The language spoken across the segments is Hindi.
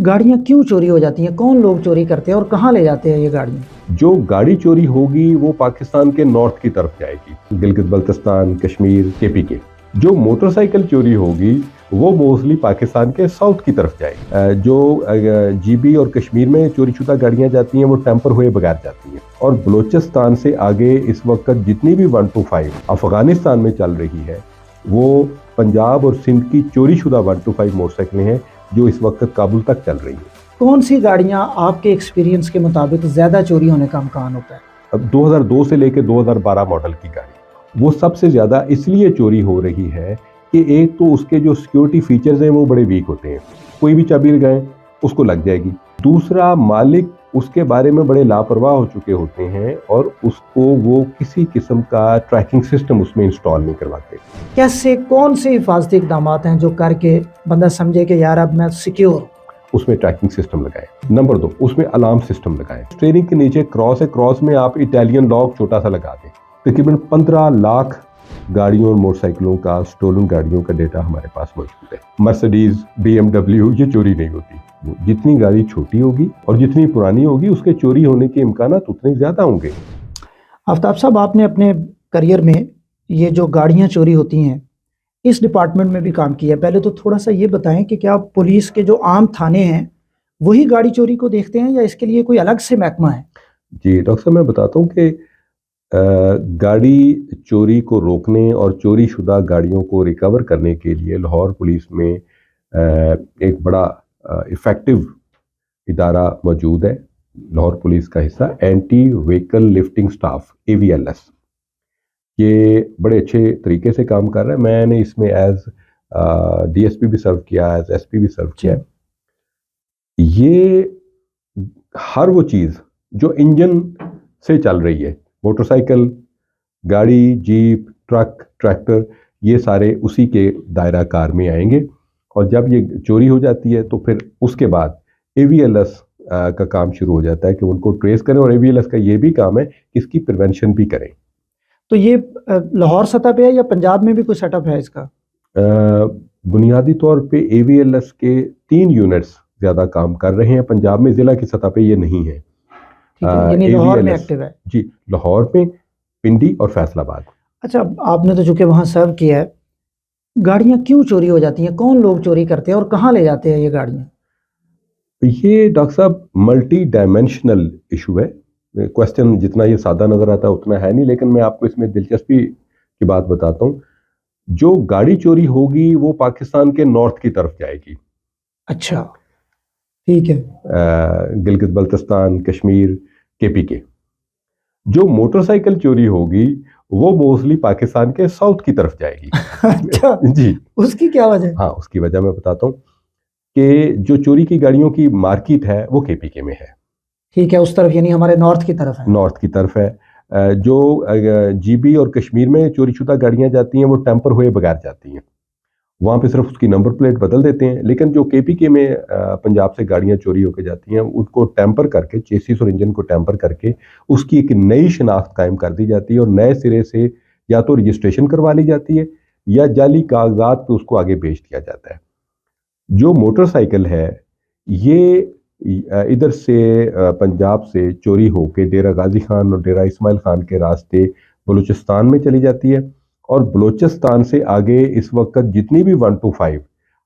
गाड़ियाँ क्यों चोरी हो जाती हैं? कौन लोग चोरी करते हैं और कहाँ ले जाते हैं ये गाड़ियाँ? जो गाड़ी चोरी होगी वो पाकिस्तान के नॉर्थ की तरफ जाएगी, गिलगित बल्तिस्तान, कश्मीर, केपी के। जो मोटरसाइकिल चोरी होगी वो मोस्टली पाकिस्तान के साउथ की तरफ जाएगी। जो जीबी और कश्मीर में चोरीशुदा गाड़ियां जाती हैं वो टेम्पर हुए बगैर जाती हैं। और बलूचिस्तान से आगे इस वक्त जितनी भी 125 अफगानिस्तान में चल रही है वो पंजाब और सिंध की चोरीशुदा 125 मोटरसाइकिलें हैं जो इस वक्त काबुल तक चल रही हैं। कौन सी गाड़ियाँ आपके एक्सपीरियंस के मुताबिक ज़्यादा चोरी होने का इम्कान होता है? अब 2002 से लेकर 2012 मॉडल की गाड़ी वो सबसे ज़्यादा इसलिए चोरी हो रही है कि एक तो उसके जो सिक्योरिटी फीचर्स हैं वो बड़े वीक होते हैं, कोई भी चाबी लगाएं उसको लग जाएगी। दूसरा, मालिक उसके बारे में बड़े लापरवाह हो चुके होते हैं और उसको वो किसी किस्म का ट्रैकिंग सिस्टम उसमें इंस्टॉल नहीं करवाते। कैसे कौन से हिफाजती इकदाम हैं जो करके बंदा समझे कि यार अब मैं सिक्योर हूँ? उसमें ट्रैकिंग सिस्टम लगाए। नंबर 2, उसमें अलार्म सिस्टम लगाए। स्टीयरिंग के नीचे क्रॉस है, क्रॉस में आप इटालियन लॉक छोटा सा लगा दें। तकरीबन 15 लाख गाड़ियों और मोटरसाइकिलों का, स्टोलन गाड़ियों का डेटा हमारे पास मौजूद है। मर्सिडीज, BMW ये चोरी नहीं होती। जितनी गाड़ी छोटी होगी और जितनी पुरानी होगी उसके चोरी होने के इम्कान उतने ज्यादा होंगे। आफ्ताब साहब, आपने अपने करियर में ये जो गाड़ियाँ चोरी होती हैं इस डिपार्टमेंट में भी काम किया है। पहले तो थोड़ा सा ये बताएं कि क्या पुलिस के जो आम थाने हैं वही गाड़ी चोरी को देखते हैं या इसके लिए कोई अलग से महकमा है? जी डॉक्टर साहब, मैं बताता हूँ कि गाड़ी चोरी को रोकने और चोरी शुदा गाड़ियों को रिकवर करने के लिए लाहौर पुलिस में एक बड़ा इफ़ेक्टिव इदारा मौजूद है। लाहौर पुलिस का हिस्सा anti vehicle lifting staff, AVLS, ये बड़े अच्छे तरीके से काम कर रहा है। मैंने इसमें एज DSP भी सर्व किया, एज SP भी सर्व किया है। ये हर वो चीज़ जो इंजन से चल रही है, मोटरसाइकिल, गाड़ी, जीप, ट्रक, ट्रैक्टर, ये सारे उसी के दायरा कार में आएंगे। और जब ये चोरी हो जाती है तो फिर उसके बाद AVLS का काम शुरू हो जाता है कि उनको ट्रेस करें, और AVLS का ये भी काम है कि इसकी प्रिवेंशन भी करें। तो ये लाहौर सतह पे है या पंजाब में भी कोई सेटअप है इसका? बुनियादी तौर पे AVLS के 3 यूनिट्स ज़्यादा काम कर रहे हैं। पंजाब में ज़िला की सतह पे ये नहीं है। ठीक है, यानी लाहौर में AVLS एक्टिव है। जी, लाहौर में, पिंडी और फैसलाबाद। अच्छा, आपने तो चूंकि वहाँ सर्व किया है, गाड़ियाँ क्यों चोरी हो जाती हैं? कौन लोग चोरी करते हैं और कहाँ ले जाते हैं ये गाड़ियाँ? ये डॉक्टर साहब मल्टी डायमेंशनल इशू है। क्वेश्चन जितना ये सादा नजर आता है उतना है नहीं, लेकिन मैं आपको इसमें दिलचस्पी की बात बताता हूँ। जो गाड़ी चोरी होगी वो पाकिस्तान के नॉर्थ की तरफ जाएगी। अच्छा, ठीक है। गिलगित बल्तिस्तान, कश्मीर, KP के। जो मोटरसाइकिल चोरी होगी वो मोस्टली पाकिस्तान के साउथ की तरफ जाएगी। अच्छा, जी, उसकी क्या वजह? हाँ, उसकी वजह मैं बताता हूँ कि जो चोरी की गाड़ियों की मार्केट है वो KP के में है। ठीक है, उस तरफ यानी हमारे नॉर्थ की तरफ है। नॉर्थ की तरफ है। जो GB और कश्मीर में चोरीशुदा गाड़ियां जाती हैं वो टेम्पर हुए बगैर जाती हैं। वहाँ पे सिर्फ उसकी नंबर प्लेट बदल देते हैं। लेकिन जो KP के में पंजाब से गाड़ियां चोरी होकर जाती हैं उनको टेम्पर करके, चेसिस और इंजन को टेम्पर करके उसकी एक नई शनाख्त कायम कर दी जाती है और नए सिरे से या तो रजिस्ट्रेशन करवा ली जाती है या जाली कागजात पे उसको आगे बेच दिया जाता है। जो मोटरसाइकिल है ये इधर से पंजाब से चोरी होके डेरा गाजी खान और डेरा इस्माइल खान के रास्ते बलूचिस्तान में चली जाती है। और बलूचिस्तान से आगे इस वक्त जितनी भी 125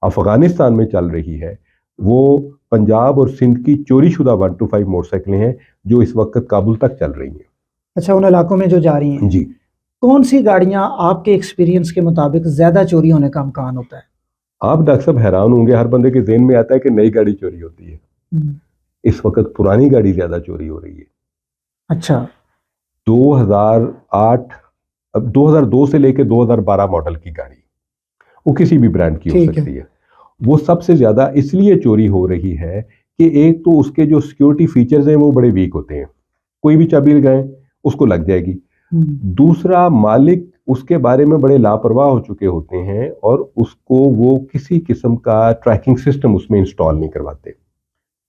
अफगानिस्तान में चल रही है वो पंजाब और सिंध की चोरीशुदा 125 मोटरसाइकिलें हैं जो इस वक्त काबुल तक चल रही हैं। अच्छा, उन इलाकों में जो जा रही हैं। जी, कौन सी गाड़ियाँ आपके एक्सपीरियंस के मुताबिक ज़्यादा चोरी होने का इम्कान होता है? आप डॉक्टर साहब हैरान होंगे, हर बंदे के जेहन में आता है कि नई गाड़ी चोरी होती है। इस वक्त पुरानी गाड़ी ज्यादा चोरी हो रही है। अच्छा, 2008, अब 2002 से लेकर 2012 मॉडल की गाड़ी वो किसी भी ब्रांड की हो ठीक है। सकती है। वो सबसे ज्यादा इसलिए चोरी हो रही है कि एक तो उसके जो सिक्योरिटी फीचर्स हैं वो बड़े वीक होते हैं, कोई भी चाबी लगाएं उसको लग जाएगी। दूसरा, मालिक उसके बारे में बड़े लापरवाह हो चुके होते हैं और उसको वो किसी किस्म का ट्रैकिंग सिस्टम उसमें इंस्टॉल नहीं करवाते।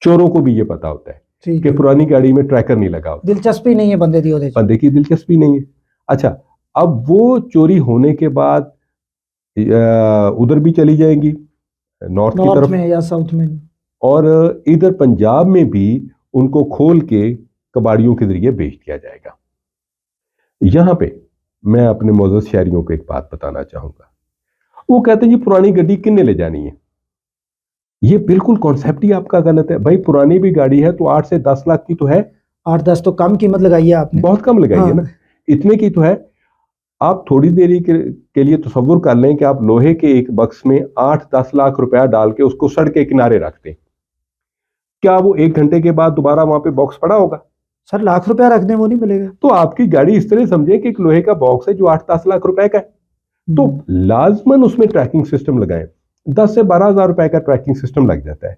चोरों को भी ये पता होता है ठीक कि है। पुरानी गाड़ी में ट्रैकर नहीं लगा होता। दिलचस्पी नहीं है बंदे दी ओदे च। बंदे की दिलचस्पी नहीं है। अच्छा, अब वो चोरी होने के बाद उधर भी चली जाएंगी नॉर्थ की नॉर्थ तरफ, में या साउथ में? और इधर पंजाब में भी उनको खोल के कबाड़ियों के जरिए बेच दिया जाएगा। यहां पे मैं अपने मौजूद शहरियों को एक बात बताना चाहूंगा। वो कहते हैं जी पुरानी गड्डी किन्ने ले जानी है। ये बिल्कुल कॉन्सेप्ट ही आपका गलत है। भाई पुरानी भी गाड़ी है तो 8 से 10 लाख की तो है। 8-10 तो कम कीमत लगाई है आपने। बहुत कम लगाई है ना, इतने की तो है। आप थोड़ी देरी के लिए तसव्वुर कर लें कि आप लोहे के एक बक्स में 8-10 लाख रुपया डाल के उसको सड़क के किनारे रख दें, क्या वो 1 घंटे के बाद दोबारा वहां पे बॉक्स पड़ा होगा? सर लाख रुपया रख दें वो नहीं मिलेगा। तो आपकी गाड़ी इस तरह समझे कि एक लोहे का बॉक्स है जो 8-10 लाख रुपए का है, तो लाजमन उसमें ट्रैकिंग सिस्टम लगाएं। 10 से 12 हजार रुपए का ट्रैकिंग सिस्टम लग जाता है,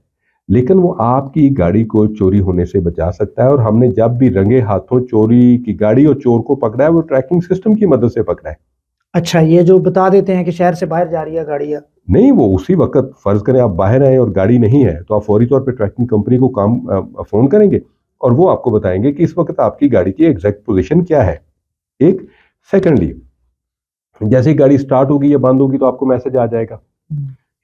लेकिन वो आपकी गाड़ी को चोरी होने से बचा सकता है। और हमने जब भी रंगे हाथों चोरी की गाड़ी और चोर को पकड़ा है वो ट्रैकिंग सिस्टम की मदद से पकड़ा है। अच्छा, ये जो बता देते हैं कि शहर से बाहर जा रही है गाड़ी, नहीं, वो उसी वक्त फर्ज करें आप बाहर आए और गाड़ी नहीं है तो आप फौरी तौर पे ट्रैकिंग कंपनी को फोन करेंगे और वो आपको बताएंगे कि इस वक्त आपकी गाड़ी की एग्जैक्ट पोजीशन क्या है। एक सेकेंडली, जैसे ही गाड़ी स्टार्ट होगी या बंद होगी तो आपको मैसेज आ जाएगा।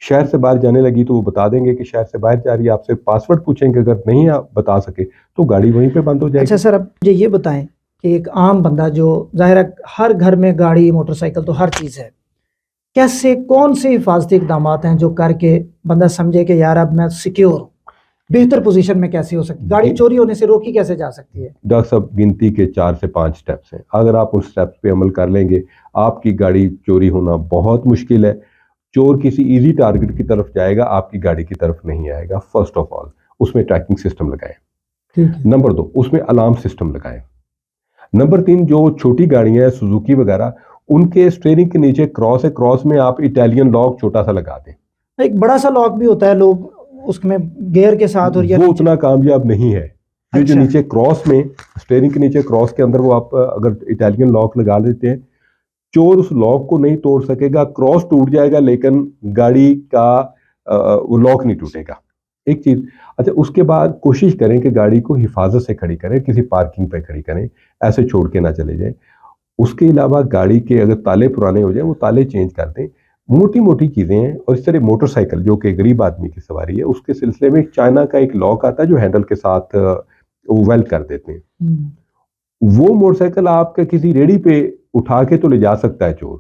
शहर से बाहर जाने लगी तो वो बता देंगे कि शहर से बाहर जा रही है, आपसे पासवर्ड पूछेंगे, अगर नहीं आप बता सके तो गाड़ी वहीं पे बंद हो जाएगी। अच्छा सर, अब मुझे ये बताएं कि एक आम बंदा जो जाहिर है हर घर में गाड़ी मोटरसाइकिल तो हर चीज़ है, कैसे कौन से हिफाजती इकदाम हैं जो करके बंदा समझे कि यार अब मैं सिक्योर हूँ, बेहतर पोजीशन में कैसे हो सकती, गाड़ी चोरी होने से रोकी कैसे जा सकती है? डॉक्टर साहब, गिनती के 4 से 5 स्टेप्स हैं। अगर आप उन स्टेप्स पे अमल कर लेंगे आपकी गाड़ी चोरी होना बहुत मुश्किल है। चोर किसी इजी टारगेट की तरफ जाएगा, आपकी गाड़ी की तरफ नहीं आएगा। फर्स्ट ऑफ ऑल उसमें ट्रैकिंग सिस्टम लगाएं। नंबर 2, उसमें अलार्म सिस्टम लगाएं। नंबर 3, जो छोटी गाड़ियां हैं सुजुकी वगैरह, उनके स्टीयरिंग के नीचे क्रॉस है, क्रॉस में आप इटालियन लॉक छोटा सा लगा दें। एक बड़ा सा लॉक भी होता है, लोग उसमें गियर के साथ, और वो उतना कामयाब नहीं है। ये जो नीचे क्रॉस में, स्टीयरिंग के नीचे क्रॉस के अंदर वो आप अगर इटालियन लॉक लगा देते हैं, चोर उस लॉक को नहीं तोड़ सकेगा। क्रॉस टूट जाएगा लेकिन गाड़ी का वो लॉक नहीं टूटेगा। एक चीज। अच्छा, उसके बाद कोशिश करें कि गाड़ी को हिफाजत से खड़ी करें, किसी पार्किंग पे खड़ी करें, ऐसे छोड़ के ना चले जाएं। उसके अलावा गाड़ी के अगर ताले पुराने हो जाए वो ताले चेंज कर दें। मोटी मोटी चीजें हैं। और इस तरह मोटरसाइकिल जो कि गरीब आदमी की सवारी है, उसके सिलसिले में चाइना का एक लॉक आता है जो हैंडल के साथ वो वेल्ड कर देते हैं। वो मोटरसाइकिल आपके किसी रेडी पे उठा के तो ले जा सकता है चोर,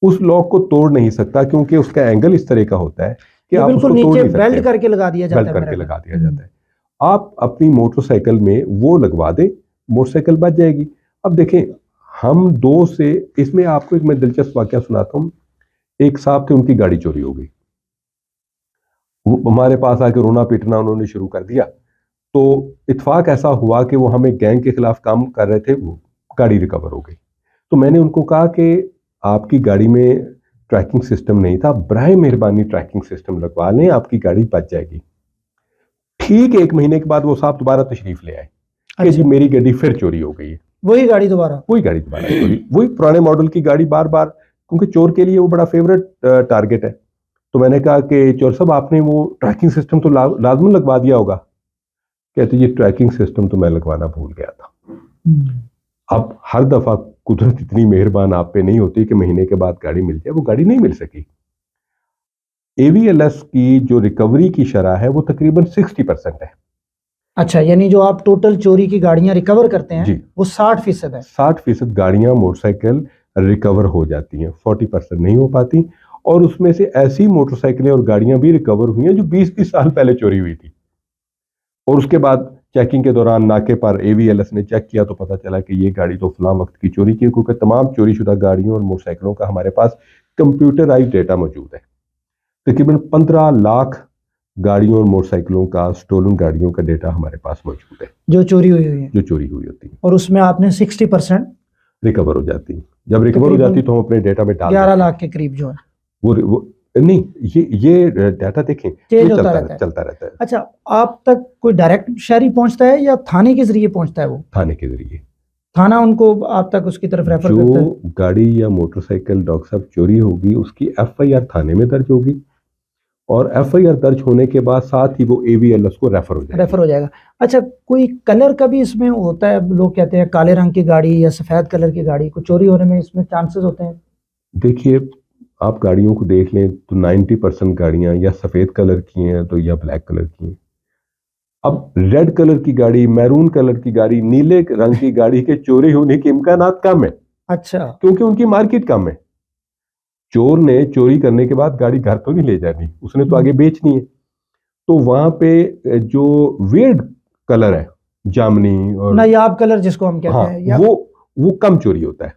उस लॉक को तोड़ नहीं सकता क्योंकि उसका एंगल इस तरह का होता है कि आप उसको तोड़ नहीं सकते। वेल्ड करके लगा दिया जाता है। वेल्ड करके लगा दिया जाता है। आप अपनी मोटरसाइकिल में वो लगवा दें, मोटरसाइकिल बच जाएगी। अब देखें, हम दो से, इसमें आपको एक मैं दिलचस्प वाकया सुनाता हूँ। एक साहब थे, उनकी गाड़ी चोरी हो गई। वो हमारे पास आके रोना पीटना उन्होंने शुरू कर दिया। तो इत्फाक ऐसा हुआ कि वो हमें गैंग के खिलाफ काम कर रहे थे, वो गाड़ी रिकवर हो गई। तो मैंने उनको कहा कि आपकी गाड़ी में ट्रैकिंग सिस्टम नहीं था, बराए मेहरबानी ट्रैकिंग सिस्टम लगवा लें, आपकी गाड़ी बच जाएगी। ठीक 1 महीने के बाद वो साहब दोबारा तशरीफ ले आए कि जी मेरी गाड़ी फिर चोरी हो गई है। वही गाड़ी दोबारा चोरी, वही पुराने मॉडल की गाड़ी बार बार, क्योंकि चोर के लिए वो बड़ा फेवरेट टारगेट है। तो मैंने कहा कि चोर साहब आपने वो ट्रैकिंग सिस्टम तो लाजमन लगवा दिया होगा। कहते ये ट्रैकिंग सिस्टम तो मैं लगवाना भूल गया था। अब हर दफा कुदरत इतनी मेहरबान आप पे नहीं होती कि महीने के बाद गाड़ी मिल जाए, वो गाड़ी नहीं मिल सकी। AVLS की जो रिकवरी की शरह है वो तकरीबन 60% है। अच्छा, यानी जो आप टोटल चोरी की गाड़ियां रिकवर करते हैं जी, वो 60% है। 60% गाड़ियां मोटरसाइकिल रिकवर हो जाती हैं, 40% नहीं हो पाती। और उसमें से ऐसी मोटरसाइकिलें और गाड़ियां भी रिकवर हुई हैं जो 20-20 साल पहले चोरी हुई थी। और उसके बाद चेकिंग के दौरान नाके पर AVLS ने चेक किया तो पता चला कि ये गाड़ी तो फलां वक्त की चोरी की, क्योंकि तमाम चोरीशुदा गाड़ियों और मोटरसाइकिलों का हमारे पास कंप्यूटराइज्ड डेटा मौजूद है। तकरीबन 15 लाख गाड़ियों और मोटरसाइकिलों का, स्टोलन गाड़ियों का डेटा हमारे पास मौजूद है जो चोरी हुई होती है। और उसमें आपने 60% रिकवर हो जाती है। जब रिकवर हो जाती तो हम अपने डेटा में डाल 11 लाख के करीब जो है वो नहीं, ये डाटा देखें चेंज होता चलता रहता है। अच्छा, आप तक कोई डायरेक्ट शहरी पहुंचता है या थाने के जरिए पहुंचता है? वो थाने के जरिए, थाना उनको आप तक उसकी तरफ रेफर करता है। जो गाड़ी या मोटरसाइकिल डॉक्टर साहब चोरी होगी उसकी FIR थाने में दर्ज होगी और FIR दर्ज होने के बाद साथ ही वो AVLS को रेफर हो जाएगा। अच्छा, कोई कलर का भी इसमें होता है? लोग कहते हैं काले रंग की गाड़ी या सफेद कलर की गाड़ी को चोरी होने में इसमें चांसेस होते हैं। देखिए, आप गाड़ियों को देख लें तो 90% गाड़ियां या सफ़ेद कलर की हैं तो या ब्लैक कलर की हैं। अब रेड कलर की गाड़ी, मैरून कलर की गाड़ी, नीले रंग की गाड़ी के चोरी होने के इम्कानात कम है, अच्छा। क्योंकि उनकी मार्केट कम है। चोर ने चोरी करने के बाद गाड़ी घर तो नहीं ले जानी, उसने तो आगे बेचनी है। तो वहां पे जो वियर्ड कलर है, जामनी और नायाब कलर जिसको हम कहते हाँ, हैं, या वो कम चोरी होता है।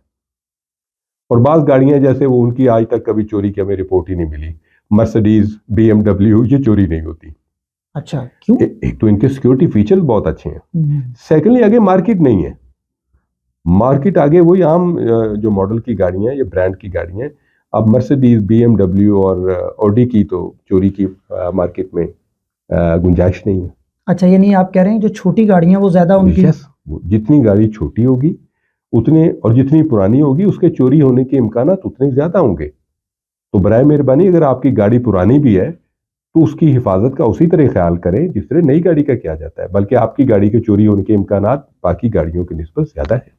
और बाज गाड़ियां जैसे वो उनकी आज तक कभी चोरी की हमें रिपोर्ट ही नहीं मिली। मर्सिडीज, BMW ये चोरी नहीं होती। अच्छा, क्यों? एक तो इनके सिक्योरिटी फीचर्स बहुत अच्छे हैं, हम्म, सेकेंडली आगे मार्केट नहीं है। मार्केट आगे वही आम जो मॉडल की गाड़ियां या ब्रांड की गाड़ियां, अब मर्सिडीज, BMW और ऑडी की तो चोरी की मार्केट में गुंजाइश नहीं है। अच्छा, यानी आप कह रहे हैं जो छोटी गाड़ियां वो ज्यादा उनकी। यस, जितनी गाड़ी छोटी होगी उतने, और जितनी पुरानी होगी उसके चोरी होने के इम्कानात उतने ज्यादा होंगे। तो बराए मेहरबानी अगर आपकी गाड़ी पुरानी भी है तो उसकी हिफाजत का उसी तरह ख्याल करें जिस तरह नई गाड़ी का किया जाता है, बल्कि आपकी गाड़ी के चोरी होने के इम्कानात बाकी गाड़ियों की निस्बत ज्यादा है।